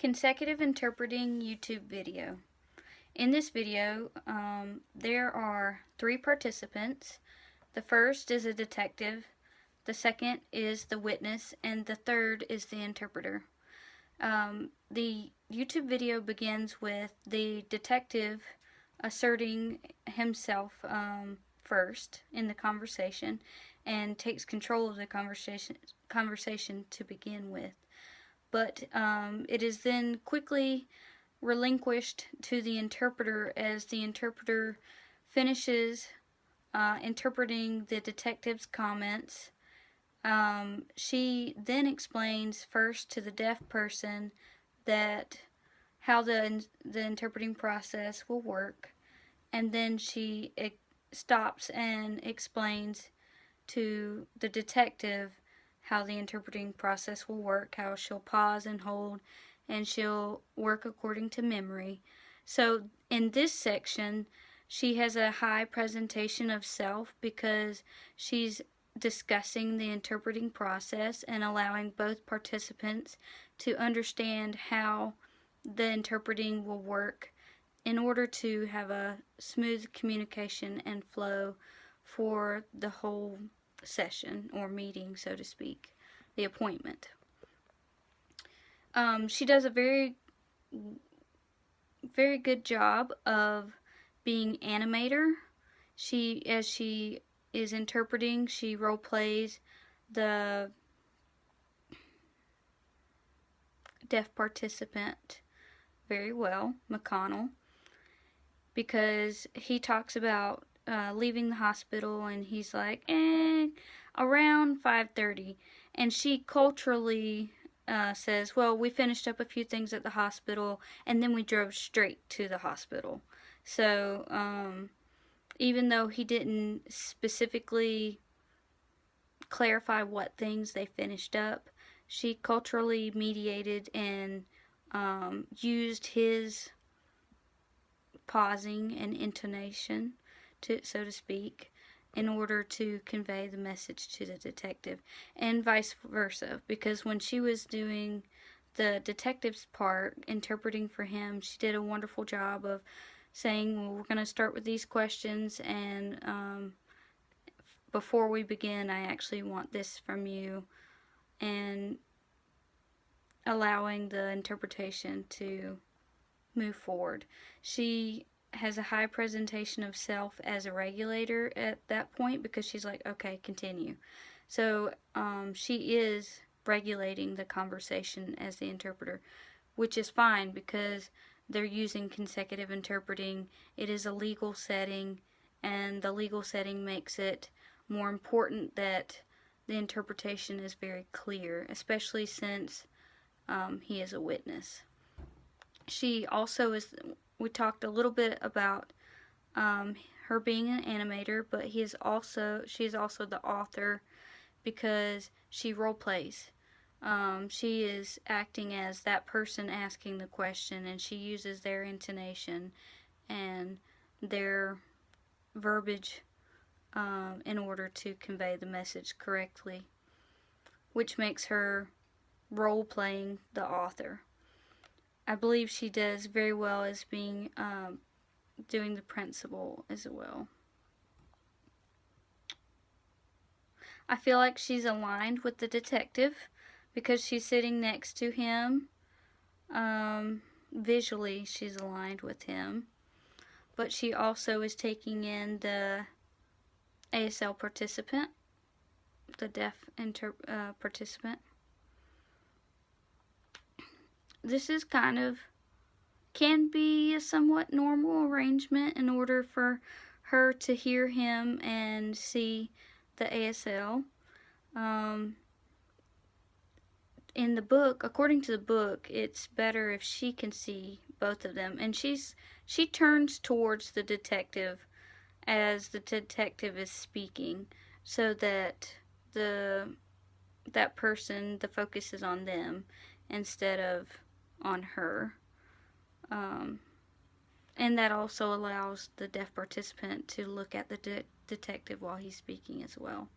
Consecutive interpreting YouTube video. In this video, there are 3 participants. The first is a detective, the second is the witness, and the third is the interpreter. The YouTube video begins with the detective asserting himself first in the conversation and takes control of the conversation to begin with. But it is then quickly relinquished to the interpreter as the interpreter finishes interpreting the detective's comments. She then explains first to the deaf person that how the interpreting process will work, and then she stops and explains to the detective how the interpreting process will work, how she'll pause and hold, and she'll work according to memory. So in this section, she has a high presentation of self because she's discussing the interpreting process and allowing both participants to understand how the interpreting will work in order to have a smooth communication and flow for the whole session or meeting, so to speak, the appointment. She does a very good job of being animator. As she is interpreting, she role plays the deaf participant very well, McConnell, because he talks about leaving the hospital, and he's like, around 5:30, and she culturally says, well, we finished up a few things at the hospital, and then we drove straight to the hospital. So even though he didn't specifically clarify what things they finished up, she culturally mediated and used his pausing and intonation, so to speak, in order to convey the message to the detective, and vice versa, because when she was doing the detective's part, interpreting for him, she did a wonderful job of saying, well, we're going to start with these questions, and before we begin, I actually want this from you, and allowing the interpretation to move forward. She has a high presentation of self as a regulator at that point because she's like, okay, continue. So she is regulating the conversation as the interpreter, which is fine because they're using consecutive interpreting. It is a legal setting, and the legal setting makes it more important that the interpretation is very clear, especially since he is a witness. She also is, we talked a little bit about her being an animator, but she is also the author because she role plays. She is acting as that person asking the question, and she uses their intonation and their verbiage in order to convey the message correctly, which makes her role playing the author. I believe she does very well as being doing the principal as well. I feel like she's aligned with the detective because she's sitting next to him. Visually, she's aligned with him, but she also is taking in the ASL participant, the deaf participant. This is can be a somewhat normal arrangement in order for her to hear him and see the ASL. In the book, according to the book, it's better if she can see both of them, and she turns towards the detective as the detective is speaking, so that that person, the focus is on them instead of on her. And that also allows the deaf participant to look at the detective while he's speaking as well.